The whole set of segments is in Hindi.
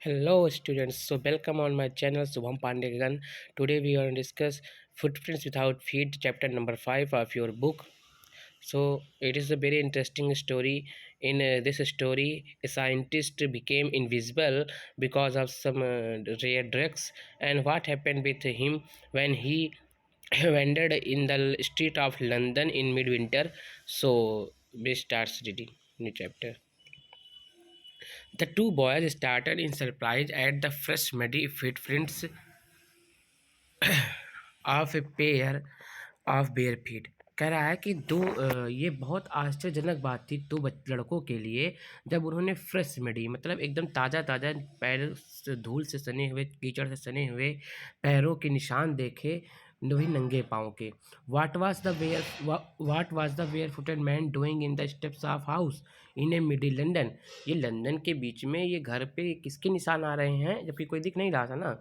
Hello students, so welcome on my channel Subham Pandey. Today we are going to discuss Footprints Without Feet, chapter number 5 of your book. So it is a very interesting story. In this story, a scientist became invisible because of some rare drugs. And what happened with him when he wandered in the street of London in midwinter? So we start reading new chapter. The two boys started in surprise at the fresh muddy footprints of a pair of bare feet. कह रहा है कि ये बहुत आश्चर्यजनक बात थी लड़कों के लिए जब उन्होंने फ्रेश मडी मतलब एकदम ताज़ा ताज़ा पैर से धूल से सने हुए कीचड़ से सने हुए पैरों के निशान देखे वही नंगे पाँव के। What was the where footed man doing in the steps of house in a middle London. ये लंदन के बीच में ये घर पे किसके निशान आ रहे हैं जबकि कोई दिख नहीं रहा था ना।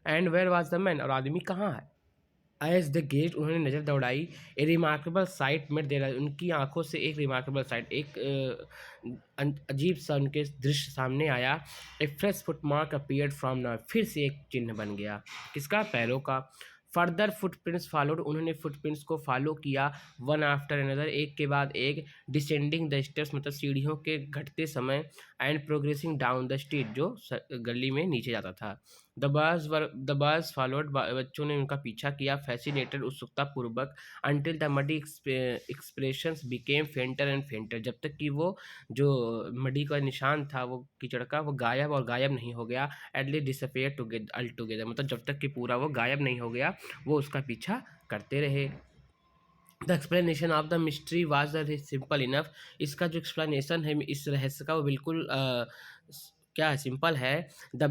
And where was the man, और आदमी कहाँ है। एज द गेट, उन्होंने नज़र दौड़ाई। ए रिमार्केबल साइट में देर, उनकी आंखों से एक रिमार्केबल साइट, एक अजीब सा उनके दृश्य सामने आया। A fresh footmark appeared from now, फिर से एक चिन्ह बन गया। किसका? पैरों का। फर्दर फुटप्रिंट्स फॉलोड, उन्होंने फुटप्रिंट्स को फॉलो किया वन आफ्टर अनदर, एक के बाद एक। डिसेंडिंग द स्टेप्स, मतलब सीढ़ियों के घटते समय। And progressing down the street, जो गली में नीचे जाता था। द बॉयज फॉलोड, बच्चों ने उनका पीछा किया फैसिनेटेड, उत्सुकता पूर्वक। Until the muddy expressions became फेंटर and फेंटर, जब तक कि वो जो मडी का निशान था वो कीचड़ का, वो गायब और गायब नहीं हो गया। एटलीस्ट डिसअपेयर टुगेदर अल टुगेदर, मतलब जब तक कि पूरा वो गायब नहीं हो गया वो उसका पीछा करते रहे। The explanation of the mystery was the simple enough, इसका जो एक्सप्लेनेशन है इस रहस्य का वो बिल्कुल क्या है, सिंपल है। The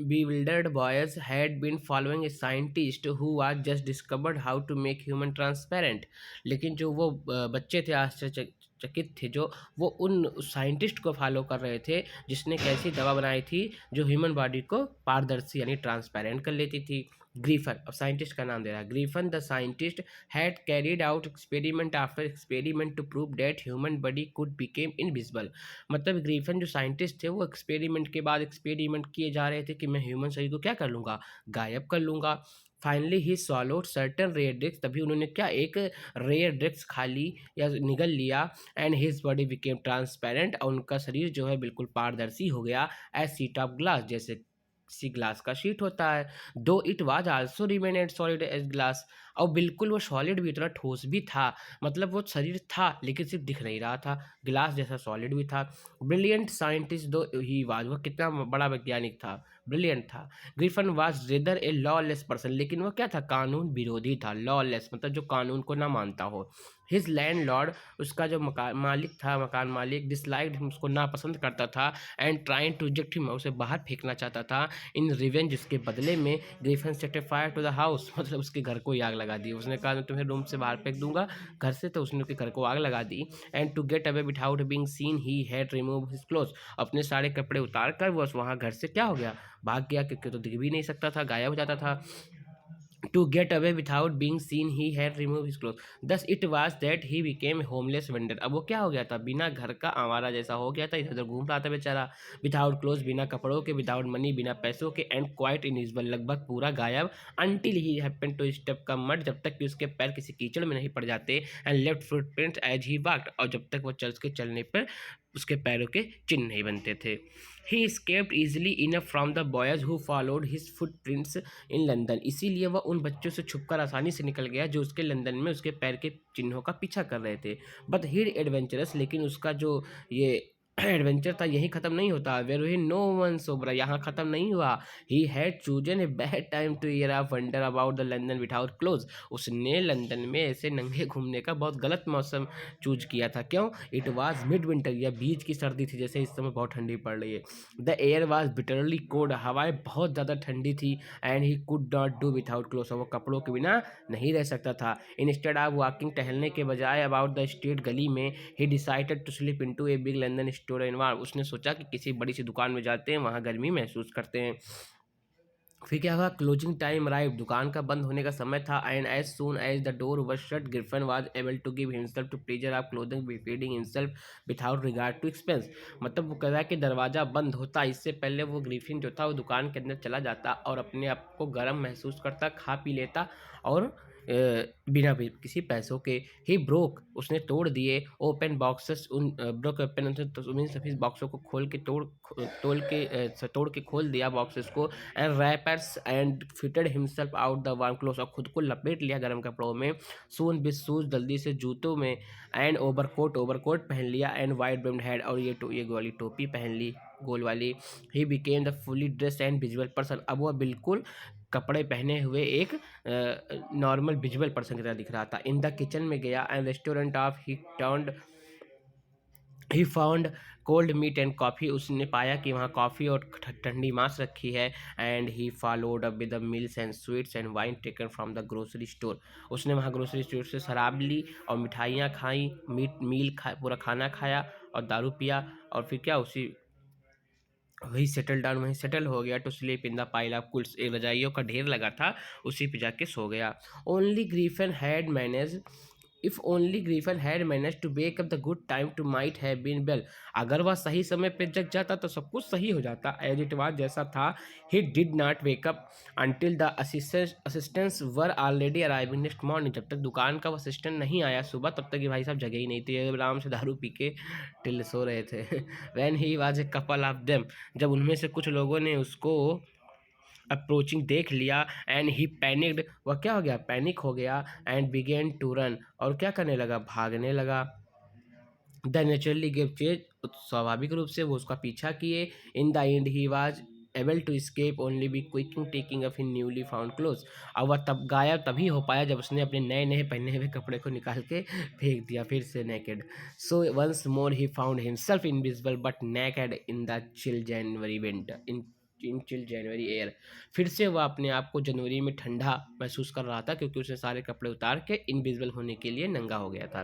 bewildered boys had been following a scientist who was just discovered how to make human transparent, लेकिन जो वो बच्चे थे आश्चर्यचकित थे, जो वो उन साइंटिस्ट को फॉलो कर रहे थे जिसने कैसी दवा बनाई थी जो ह्यूमन बॉडी को पारदर्शी यानी ट्रांसपेरेंट कर लेती थी। ग्रीफन, अब साइंटिस्ट का नाम दे रहा है। Griffin the scientist had carried out experiment after experiment to prove that human body could became invisible, मतलब ग्रीफन जो साइंटिस्ट थे वो एक्सपेरिमेंट के बाद एक्सपेरिमेंट किए जा रहे थे कि मैं ह्यूमन शरीर को क्या कर लूँगा, गायब कर लूँगा। Finally he swallowed certain rare drugs, तभी उन्होंने क्या एक रेयर ड्रग्स खा ली या निगल लिया। And his body became transparent, और उनका शरीर जो है बिल्कुल पारदर्शी हो गया। एज सीट ऑफ ग्लास, जैसे किसी ग्लास का शीट होता है। Though it was also remained solid as glass, और बिल्कुल वो सॉलिड भी, इतना ठोस भी था, मतलब वो शरीर था लेकिन सिर्फ दिख नहीं रहा था, ग्लास जैसा सॉलिड भी था। ब्रिलियंट साइंटिस्ट दो ही वाज, वो कितना बड़ा वैज्ञानिक था, ब्रिलियंट था। Griffin was rather A lawless person, लेकिन वो क्या था, कानून विरोधी था। लॉलेस मतलब जो कानून को ना मानता हो। हिज लैंड लॉर्ड, उसका जो मालिक था, मकान मालिक, डिसलाइक्ड, उसको नापसंद करता था। And trying to reject him, उसे बाहर फेंकना चाहता था। इन रिवेंज, उसके बदले में Griffin set fire to the house, मतलब उसके घर को ही आग लगा दी। उसने कहा मैं तुम्हें रूम से बाहर फेंक दूंगा घर से, तो उसने उसके घर को आग लगा दी। And to get away without being seen he had remove his cloth, अपने सारे कपड़े उतार कर वो वहाँ घर से क्या हो गया, भाग गया, क्योंकि तो दिख भी नहीं सकता था, गायब हो जाता था। To get away without being seen, he had removed his clothes. Thus it was that he became a homeless vendor. अब वो क्या हो गया था, बिना घर का आवारा जैसा हो गया था, इधर उधर घूम रहा था बेचारा। विदाउट क्लोथ, बिना कपड़ों के, विदाउट मनी, बिना पैसों के। एंड क्वाइट इनविजिबल, लगभग पूरा गायब। Until he happen to step come mud, जब तक कि उसके पैर किसी कीचड़ में नहीं पड़ जाते। And left footprints as he walked, और जब तक वो चलने पर उसके पैरों के चिन्ह नहीं बनते थे। ही escaped easily enough from the boys who followed his footprints in London, इसीलिए वह उन बच्चों से छुपकर आसानी से निकल गया जो उसके लंदन में उसके पैर के चिन्हों का पीछा कर रहे थे। बट ही एडवेंचरस, लेकिन उसका जो ये एडवेंचर था यही खत्म नहीं होता। वेर ही नो वन सोबरा, यहाँ खत्म नहीं हुआ। He had chosen a bad time two year of wonder about the London without close, उसने लंदन में ऐसे नंगे घूमने का बहुत गलत मौसम चूज किया था। क्यों? इट वॉज मिड विंटर, या बीच की सर्दी थी, जैसे इस समय बहुत ठंडी पड़ रही है। The air was bitterly cold, हवाएं बहुत ज़्यादा ठंडी थी। And he could not do without cloth, वो कपड़ों के बिना नहीं रह सकता था। इंस्टेड ऑफ वॉकिंग, टहलने के बजाय अबाउट द स्ट्रीट, गली में, he decided to sleep into a big London store एनवायर, उसने सोचा कि किसी बड़ी सी दुकान में जाते हैं, वहाँ गर्मी महसूस करते हैं। फिर क्या हुआ, क्लोजिंग टाइम अराइव, दुकान का बंद होने का समय था। And as soon as the door was shut Griffin was able to give himself to pleasure of clothing feeding himself without regard to expense। मतलब वो कह रहा है कि दरवाज़ा बंद होता इससे पहले वो ग्रिफिन जो था वो दुकान के अंदर चला जाता और अपने आप को गर्म महसूस करता, खा पी लेता और बिना भी किसी पैसों के। ही ब्रोक, उसने तोड़ दिए ओपन बॉक्सेस, उन ब्रोक ओपन, तो उन सभी बॉक्सों को खोल के तोड़ के खोल दिया बॉक्सेस को। And rappers and fitted himself out the warm cloth, और खुद को लपेट लिया गर्म कपड़ों में। सून विद शूज, जल्दी से जूतों में। एंड ओवरकोट पहन लिया। एंड वाइट ब्रिम्ड हेड, और ये वाली टोपी पहन ली, गोल वाली। He became the fully dressed and visual person, अब वह बिल्कुल कपड़े पहने हुए एक नॉर्मल विजुअल पर्सन की तरह दिख रहा था। इन द किचन में गया and restaurant of he found cold meat and coffee, उसने पाया कि वहाँ कॉफ़ी और ठंडी मांस रखी है। And he followed up with the mills and sweets and wine taken from the grocery store, उसने वहाँ ग्रोसरी स्टोर से शराब ली और मिठाइयाँ खाई, पूरा खाना खाया और दारू पिया। और फिर क्या, वहीं सेटल हो गया to sleep in the pile of quilts, एक रजाइयों का ढेर लगा था, उसी पे जाके सो गया। Only Griffin had manage if only Griffin had manage to wake up the good time to might have been well, अगर वह सही समय पे जग जाता तो सब कुछ सही हो जाता। एज इट वाज, जैसा था। He did not wake up until the assistants were already arriving next morning, जब तक दुकान का वो असिस्टेंट नहीं आया सुबह तब तक ये भाई साहब जगह ही नहीं थे, आराम से दारू पी के टिल सो रहे थे। When he was a couple of them, जब उनमें से कुछ लोगों ने उसको अप्रोचिंग देख लिया। एंड ही पैनिक्ड, वह क्या हो गया, पैनिक हो गया। एंड बिगेन टू रन, और क्या करने लगा, भागने लगा। द नेचुरली गिव चेज, स्वाभाविक रूप से वो उसका पीछा किए। In the end he was able to escape only by क्विकिंग taking off in newly found cloth, और वह तब गायब तभी हो पाया जब उसने अपने नए नए पहने हुए कपड़े को निकाल के फेंक दिया फिर से naked. So once more he found himself invisible but naked in the chill January winter in chill January air, फिर से वह अपने आप को जनवरी में ठंडा महसूस कर रहा था क्योंकि उसने सारे कपड़े उतार के इनविजिबल होने के लिए नंगा हो गया था।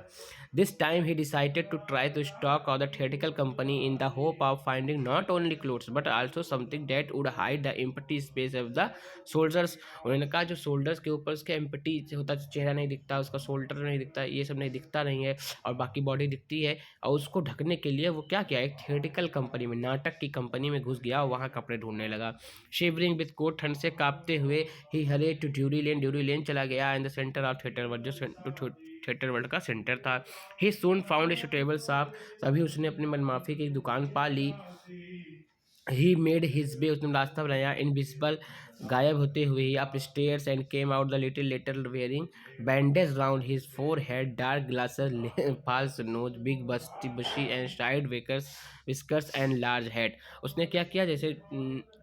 This time he decided to try to stock of the theatrical company in the hope of finding not only clothes but also something that would hide the empty space of the soldiers। उन्होंने कहा जो शोल्डर्स के ऊपर उसके एम्प्टी होता है, चेहरा नहीं दिखता, उसका शोल्डर नहीं दिखता, ये सब नहीं दिखता नहीं है, और बाकी बॉडी दिखती है, और उसको ढकने के लिए वो क्या किया, एक थिएटिकल कंपनी में, नाटक की कंपनी में घुस गया और वहाँ कपड़े ढूंढने लगा। शिवरिंग विद कोट, ठंड से कांपते हुए ही हरे टू ड्यूरी लेन चला गया in the centre of theatre, जो थिएटर वर्ल्ड का सेंटर था। ही सून फाउंड ए सुटेबल शॉप, तभी उसने अपनी मनमाफी की एक दुकान पा ली। ही मेड हिज वे, उसने रास्ता बनाया इनविजिबल, गायब होते हुए ही, upstairs and came out the little later wearing bandage round his forehead, dark glasses, false nose, big bushy and side whiskers and large head. उसने क्या किया, जैसे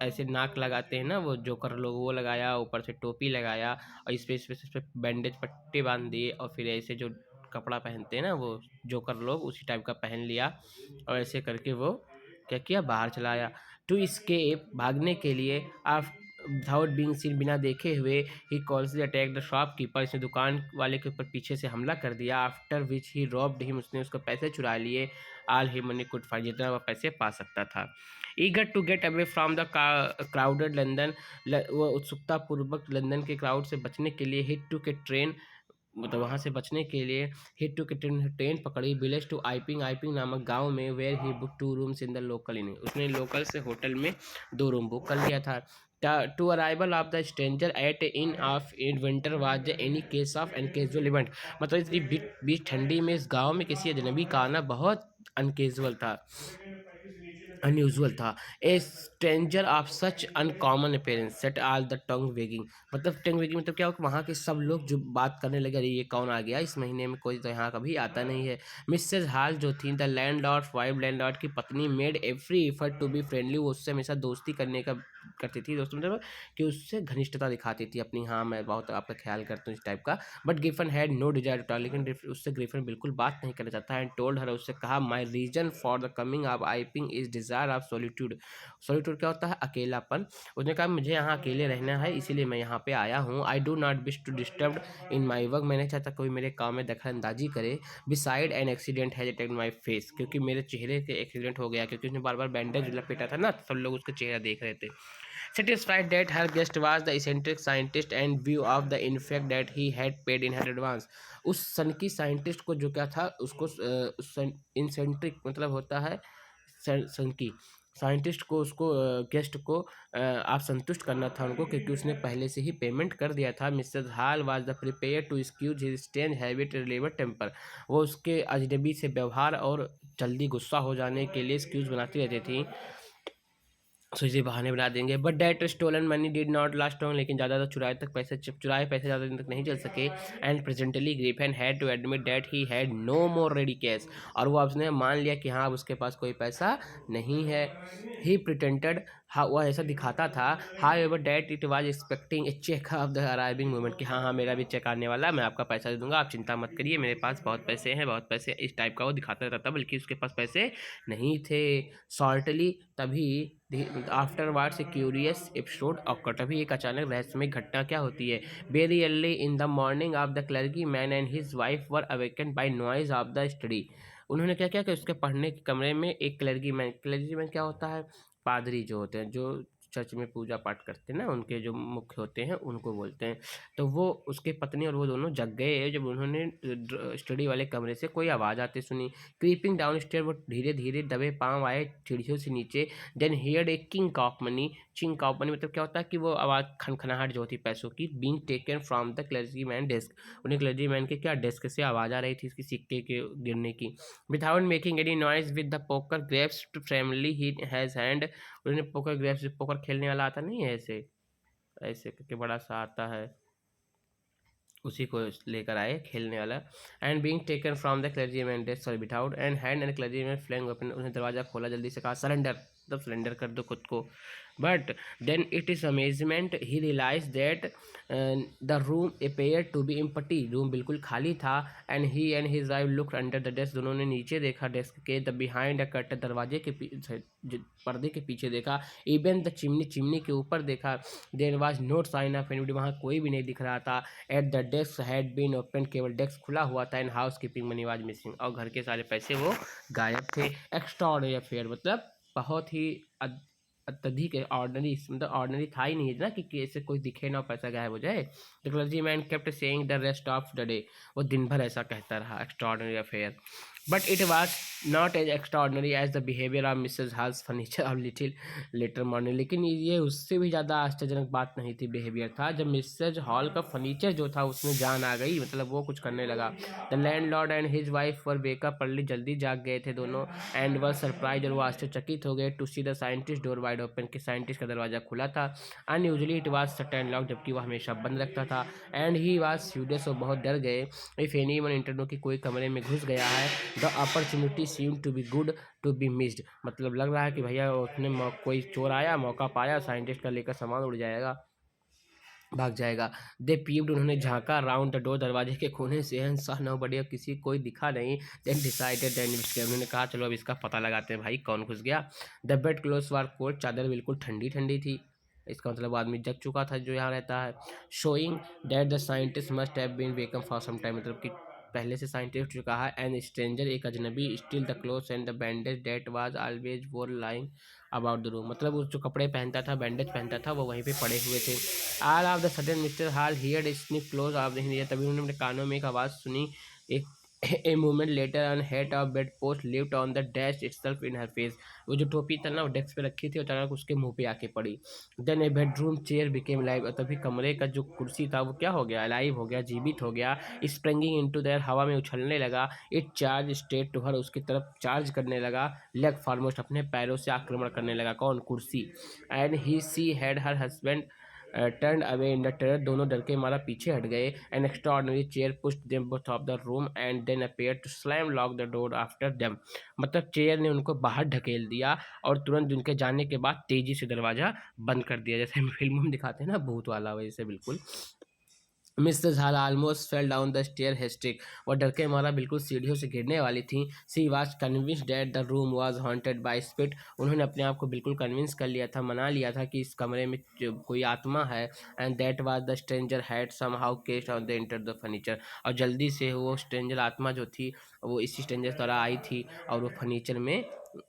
ऐसे नाक लगाते हैं ना वो जोकर लोग, वो लगाया, ऊपर से टोपी लगाया और इस पे बैंडेज पट्टे बांध दिए, और फिर ऐसे जो कपड़ा पहनते हैं ना वो जोकर लोग, उसी टाइप का पहन लिया, और ऐसे करके वो क्या किया, बाहर चला आया। टू escape, भागने के लिए, विदाउट बीइंग सीन, बिना देखे हुए, ही कॉल्सली अटैक द शॉपकीपर, इसने दुकान वाले के ऊपर पीछे से हमला कर दिया। After which he robbed him, उसने उसको पैसे चुरा लिए। All he money could find, जितना वह पैसे पा सकता था। Eager to get away from the crowded London, वो उत्सुकता पूर्वक लंदन के क्राउड से बचने के लिए हिट टू के ट्रेन, मतलब वहाँ से बचने के लिए हिट टू के ट्रेन पकड़ी विलेज टू आइपिंग नामक गांव में, where he book 2 rooms in the local inn, उसने लोकल से होटल में 2 रूम बुक कर लिया था। To arrival of the stranger at in of in winter was any case of uncasual event, मतलब इतनी बीच ठंडी में इस गांव में किसी अजनबी का आना बहुत अनकेजुअल था, अनयूजुअल था। ए stranger of such uncommon appearance set all the tongue weighing, मतलब टंग वेगिंग मतलब क्या हो कि वहाँ के सब लोग जो बात करने लगे, अरे ये कौन आ गया इस महीने में, कोई तो यहाँ कभी आता नहीं है। मिसेज हॉल जो थी, द लैंडलॉर्ड वाइफ, लैंडलॉर्ड की पत्नी, made every effort to be friendly, वो उससे हमेशा दोस्ती करने का करती थी, दोस्तों मतलब कि उससे घनिष्ठता दिखाती थी अपनी, हाँ मैं बहुत आपका ख्याल करता हूँ इस टाइप का। But Griffin had no desire to talk, लेकिन उससे ग्रिफिन बिल्कुल बात नहीं करना चाहता है। एंड टोल्ड हर, उससे कहा, my reason for the coming of Iping is desire of solitude, solitude क्या होता है, अकेलापन। उसने कहा मुझे यहाँ अकेले रहना है, इसीलिए मैं यहाँ पे आया हूँ। I do not wish to disturb in my work, मैं नहीं चाहता कोई मेरे काम में दखल अंदाजी करे। Beside an accident has attacked my face, क्योंकि मेरे चेहरे के एक्सीडेंट हो गया, क्योंकि उसने बार बार बैंडेज लपेटा था ना, सब लोग उसका चेहरा देख रहे थे। satisfied that her guest was the eccentric scientist and view of the in fact that he had paid in her advance। उस सनकी साइंटिस्ट को जो क्या था उसको इंसेंट्रिक मतलब होता है सनकी साइंटिस्ट को उसको गेस्ट को आप संतुष्ट करना था उनको क्योंकि उसने पहले से ही पेमेंट कर दिया था। Mrs Hall was the prepare to excuse his strange habit रिलेवर टेम्पर। वो उसके अजनबी से व्यवहार और जल्दी गुस्सा हो जाने के लिए एक्सक्यूज बनाती रहती थी, सो इसे बहाने बना देंगे। But that stolen money did not last long, लेकिन ज़्यादा चुराए पैसे ज़्यादा दिन तक नहीं चल सके। And presently Griffin had to admit that he had no more ready cash, और वो उसने मान लिया कि हाँ अब उसके पास कोई पैसा नहीं है। ही प्रिटेंटेड, हाँ वह ऐसा दिखाता था, however that it was expecting a cheque of the arriving moment, कि हाँ हाँ मेरा भी चेक आने वाला है, मैं आपका पैसा दे दूंगा, आप चिंता मत करिए, मेरे पास बहुत पैसे हैं, बहुत पैसे, इस टाइप का वो दिखाता रहता था, बल्कि उसके पास पैसे नहीं थे। शॉर्टली तभी afterwards a curious episode occur, तभी एक अचानक रहस्यमय घटना क्या होती है। Very early in the morning of the clergy man and his wife were awaken by noise of the study. उन्होंने क्या किया कि उसके पढ़ने के कमरे में एक क्लर्की मैन क्या होता है, पादरी जो होते हैं, जो चर्च में पूजा पाठ करते हैं ना, उनके जो मुख्य होते हैं उनको बोलते हैं। तो वो उसके पत्नी और वो दोनों जग गए जब उन्होंने स्टडी वाले कमरे से कोई आवाज़ आती सुनी। क्रीपिंग डाउन स्टेयर, वो धीरे धीरे दबे पाँव आए सीढ़ियों से नीचे। Then heard a king of money, chink of money मतलब क्या होता है कि वो आवाज़ खनखनाहट जो होती पैसों की, being taken from the clergy man desk, उन्हें क्लर्जी मैन के क्या डेस्क से आवाज़ आ रही थी इसकी सिक्के के गिरने की। Without making any noise with the poker grapes family he has hand, उन्होंने पोकर ग्रेप्स, पोकर खेलने वाला आता नहीं है ऐसे ऐसे करके बड़ा सा आता है, उसी को लेकर आए खेलने वाला। And being taken from the clergy man desk, sorry without and hand and clergy man flung open, उन्हें दरवाज़ा खोला, जल्दी से कहा सरेंडर, मतलब सरेंडर कर दो खुद को। But then it is amazement he realise that the room appear to be empty, room बिल्कुल खाली था। And he and his wife looked under the desk, दोनों ने नीचे देखा डेस्क के, द बिहाइंड अ कर्टन, दरवाजे के पर्दे के पीछे देखा। इवन द चिमनी, चिमनी के ऊपर देखा। There was no sign of anybody, वहाँ कोई भी नहीं दिख रहा था। At the desk had been open, केवल डेस्क खुला हुआ था। And house keeping money was missing, और घर के सारे पैसे वो गायब थे। एक्स्ट्राऑर्डिनरी अफेयर मतलब बहुत ही अत्यधिक ऑर्डनरी, मतलब ऑर्डनरी था ही नहीं ना कि ऐसे कोई दिखे ना पैसा गायब हो जाए। The clergy man kept saying the rest of the day, वो दिन भर ऐसा कहता रहा, extraordinary affair. But it was not as extraordinary as the behaviour of Mrs Hall's furniture of little later morning, लेकिन ये उससे भी ज़्यादा आश्चर्यजनक बात नहीं थी, बिहेवियर था जब मिसेज हॉल का फर्नीचर जो था उसमें जान आ गई, मतलब वो कुछ करने लगा। The land Lord and his wife were wake up early, जल्दी जाग गए थे दोनों। एंड वर सरप्राइज, और वो आश्चर्यचकित हो गए, to see the scientist door wide open, कि साइंटिस्ट का दरवाज़ा खुला था। Unusually it was shut and lock, जबकि वह हमेशा बंद रखता था। एंड ही वॉज फ्यूरियस, वो बहुत डर गए। इफ एनी वन इंटरनो, कि कोई कमरे में घुस गया है। The opportunity seem to be good to be missed, मतलब लग रहा है कि भैया उसने कोई चोर आया, मौका पाया, साइंटिस्ट का लेकर सामान उड़ जाएगा, भाग जाएगा। दे पीव्ड, उन्होंने झांका, राउंड द डोर, दरवाजे के कोने से, एंड सॉ नो बडी, किसी कोई दिखा नहीं। देन डिसाइडेड देन इन्वेस्टिगेट, उन्होंने कहा चलो अब इसका पता लगाते हैं भाई कौन घुस गया। The bed clothes were cold, चादर बिल्कुल ठंडी ठंडी थी, इसका मतलब वो आदमी जग चुका था जो यहाँ रहता है। Showing that the scientist must have been awake for some time, मतलब कि पहले से साइंटिस्ट जो कहा। एंड स्ट्रेंजर, एक अजनबी, still the clothes and the bandage that was always वोर लाइंग अबाउट द रूम, मतलब वो जो कपड़े पहनता था, बैंडेज पहनता था, वो वहीं पे पड़े हुए थे। All of the sudden mister hall heard sniff close of the here, तभी उन्होंने अपने कानों में एक आवाज़ सुनी। एक a moment later on head of bed post lift on the dash itself in her face, वो जो टोपी था ना वो डेस्क पे रखी थी, अचानक उसके मुंह पे आके पड़ी। देन ए बेडरूम चेयर बिकेम लाइव, तभी कमरे का जो कुर्सी था वो क्या हो गया, लाइव हो गया, जीवित हो गया। स्प्रिंगिंग इनटू देयर, हवा में उछलने लगा। It charge straight to her, उसकी तरफ चार्ज करने लगा। लेग फॉरमोस्ट, अपने पैरों से आक्रमण करने लगा, कौन, कुर्सी। And he she had her husband turn away in the terror, दोनों डर के मारा पीछे हट गए। An extraordinary chair pushed them both of the room and then appeared to slam lock the door after them, मतलब चेयर ने उनको बाहर ढकेल दिया और तुरंत उनके जाने के बाद तेजी से दरवाजा बंद कर दिया, जैसे हम फिल्मों में दिखाते हैं ना भूत वाला, वैसे बिल्कुल। Mrs Hall almost fell down the stair hysteric, वह डर के मारा बिल्कुल सीढ़ियों से गिरने वाली थी। She was convinced that the room was haunted by spirit, उन्होंने अपने आप को बिल्कुल कन्विंस कर लिया था, मना लिया था कि इस कमरे में कोई आत्मा है। And that was the stranger had somehow केस्ड on the enter the furniture, और जल्दी से वो स्ट्रेंजर आत्मा जो थी वो इसी स्ट्रेंजर तरह आई थी और वो फर्नीचर में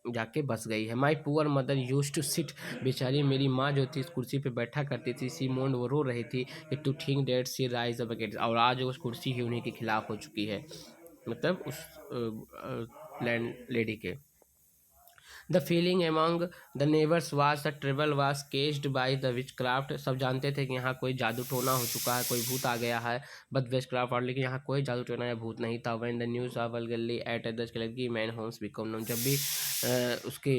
जाके बस गई है। My poor mother use to sit, बेचारी मेरी माँ जो थी इस कुर्सी पे बैठा करती थी। सी मोन्ड, वो रो रही थी कि to think that she rise the bucket, और आज उस कुर्सी ही उन्हीं के खिलाफ हो चुकी है, मतलब उस लैंड लेडी के। The feeling among the neighbours was the travel was केस्ड by the witchcraft, सब जानते थे कि यहाँ कोई जादू टोना हो चुका है, कोई भूत आ गया है, बट विचक्राफ्ट, और लेकिन यहाँ कोई जादू टोना या भूत नहीं था। When the news of burglary at the clergy man homes become known, जब भी उसके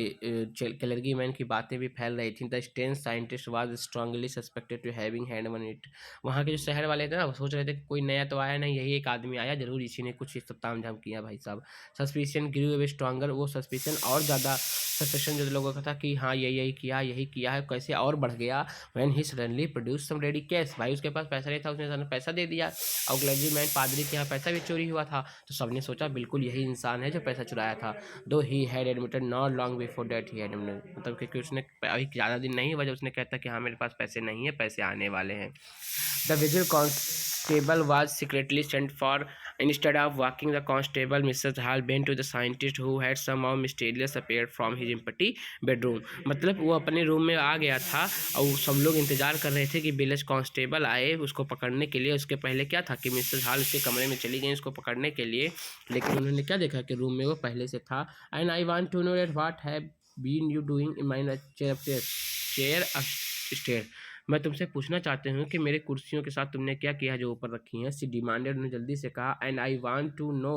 क्लर्गी मैन की बातें भी फैल रही थी, the strange scientist was strongly suspected to having hand one it, वहाँ के जो शहर वाले थे ना, वो सोच रहे थे कि कोई नया तो आया नहीं, यही एक आदमी आया, जरूर इसी ने कुछ सब ताम झाम किया भाई साहब। सस्पिशन ग्रू अवे स्ट्रांगर, वो सस्पिशन और ज़्यादा सस्पेशन जो लोगों का था कि हाँ यही किया है, कैसे और बढ़ गया। When he suddenly produce some ready cash, भाई उसके पास पैसा नहीं था, उसने सडन पैसा दे दिया, और क्लर्जी मैन पादरी के यहाँ पैसा भी चोरी हुआ था, तो सबने सोचा बिल्कुल यही इंसान है जो पैसा चुराया था। Though he had admitted not long before that he had, मतलब क्योंकि उसने अभी ज़्यादा दिन नहीं हुआ जब उसने कहता कि हाँ मेरे पास पैसे नहीं है, पैसे आने वाले हैं। The vigil constable was secretly sent for. Instead of walking the constable, Mrs. Hall went to the scientist who had somehow mysteriously appeared from his empty bedroom, मतलब वो अपने रूम में आ गया था और सब लोग इंतजार कर रहे थे कि विलेज कांस्टेबल आए उसको पकड़ने के लिए। उसके पहले क्या था कि मिसेस हॉल उसके कमरे में चली गई उसको पकड़ने के लिए, लेकिन उन्होंने क्या देखा कि रूम में वो पहले से था। And I want to know that what have been you doing in my chair stair, मैं तुमसे पूछना चाहती हूँ कि मेरे कुर्सियों के साथ तुमने क्या किया जो ऊपर रखी हैं। सी डिमांडेड, उन्होंने जल्दी से कहा। And I want to know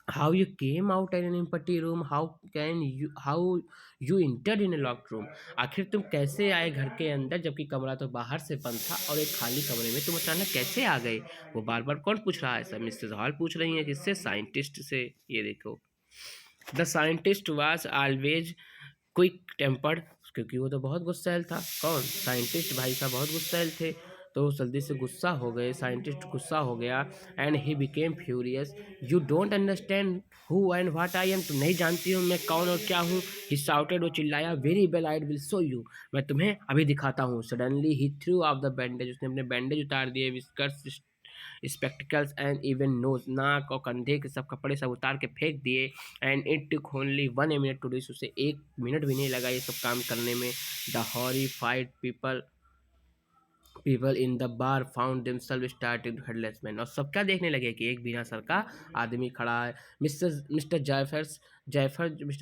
how you came out in an empty room, how you entered in a locked room, आखिर तुम कैसे आए घर के अंदर जबकि कमरा तो बाहर से बंद था और एक खाली कमरे में तुम अचानक कैसे आ गए। वो बार बार कौन पूछ रहा है सर, मिसेस हॉल पूछ रही हैं, किससे, साइंटिस्ट से। ये देखो, the scientist was always quick tempered, क्योंकि वो तो बहुत गुस्सैल था। कौन, साइंटिस्ट भाई साहब बहुत गुस्सैल थे, तो जल्दी से गुस्सा हो गए, साइंटिस्ट गुस्सा हो गया। And he became furious, you don't understand who and what I am, तुम नहीं जानती हो मैं कौन और क्या हूँ। ही शाउटेड, वो चिल्लाया, very well I will show you, मैं तुम्हें अभी दिखाता हूँ। Suddenly he threw of the bandage, उसने अपने बैंडेज उतार दिए, whiskers, spectacles and even nose, नाक और कंधे के सब कपड़े सब उतार के फेंक दिए। And it took only 1 minute to do, उसे 1 मिनट भी नहीं लगा ये सब काम करने में। The horrified people in the bar found themself started headless man, और सब क्या देखने लगे कि एक बिना सर का आदमी खड़ा है। मिस्टर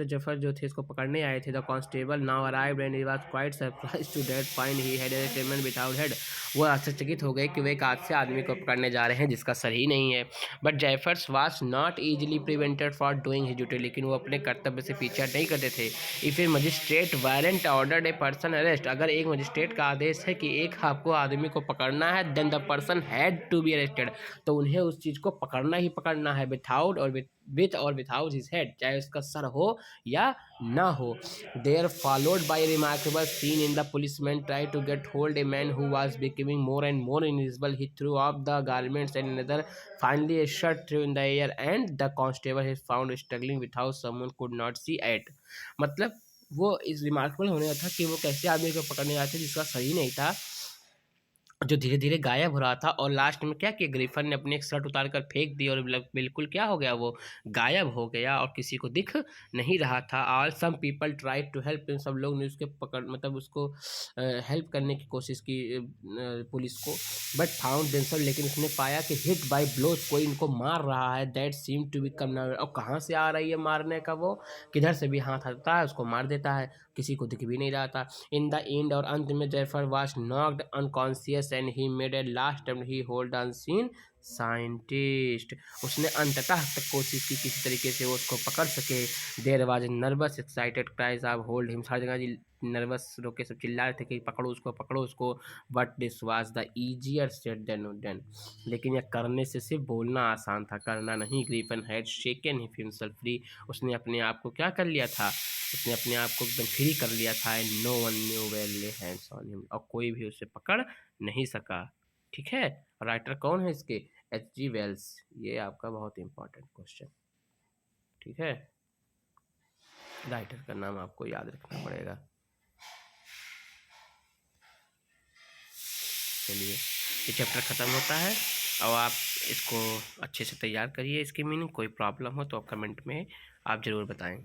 जैफर जो थे इसको पकड़ने आए थे। The constable now arrived and he was quite surprised to that find he had a statement without head, वो आश्चर्यचकित हो गए कि वे एक हादसे आदमी को पकड़ने जा रहे हैं जिसका सर ही नहीं है। But Jaffers was not easily prevented for doing his duty, लेकिन वो अपने कर्तव्य से पीछा नहीं करते थे। If a magistrate warrant ordered a person arrest, अगर एक मजिस्ट्रेट का आदेश है कि एक आपको आदमी को पकड़ना है, then the person had to be arrested, तो उन्हें उस चीज़ को पकड़ना ही पकड़ना है, विथआउट और विथ और विथआउट हिज हेड, चाहे उसका सर हो या ना हो। There followed by remarkable scene in the policeman try to get hold a man who was becoming more and more invisible, he threw off the garments and another, finally a shirt threw in the air and the constable he found struggling with how someone could not see it, मतलब वो इस रिमार्केबल होने था कि वो कैसे आदमी को पकड़ने आए थे जिसका सही नहीं था, जो धीरे धीरे गायब हो रहा था। और लास्ट में क्या किया, ग्रिफन ने अपनी एक शर्ट उतार कर फेंक दी और बिल्कुल क्या हो गया, वो गायब हो गया और किसी को दिख नहीं रहा था। All some people try to help, सब लोग ने उसके पकड़ मतलब उसको हेल्प करने की कोशिश की पुलिस को, बट फाउंड देमसेल्फ, लेकिन उसने पाया कि हिट बाय ब्लोज, कोई इनको मार रहा है। दैट सीम टू बी कम, और कहाँ से आ रही है मारने का, वो किधर से भी हाथ आता है उसको मार देता है, किसी को दिख भी नहीं रहा था। इन द एंड, और अंत में Jaffer was knocked unconscious and he made a last attempt he hold unseen scientist, उसने अंततः तक कोशिश की किसी तरीके से वो उसको पकड़ सके। There was nervous excited cries of hold him, हर जगह नर्वस लोग सब चिल्ला रहे थे कि पकड़ो उसको, but this was the easier said than done, लेकिन यह करने से सिर्फ बोलना आसान था, करना नहीं। Griffin had shaken himself free, उसने अपने आप को क्या कर लिया था, उसने अपने आप को एकदम फ्री कर लिया था। And no one knew well lay hands on him, और कोई भी उसे पकड़ नहीं सका। ठीक है, राइटर कौन है इसके, H.G. वेल्स, ये आपका बहुत इंपॉर्टेंट क्वेश्चन। ठीक है, राइटर का नाम आपको याद रखना पड़ेगा। चलिए, ये चैप्टर ख़त्म होता है और आप इसको अच्छे से तैयार करिए। इसकी मीनिंग कोई प्रॉब्लम हो तो आप कमेंट में आप ज़रूर बताएं।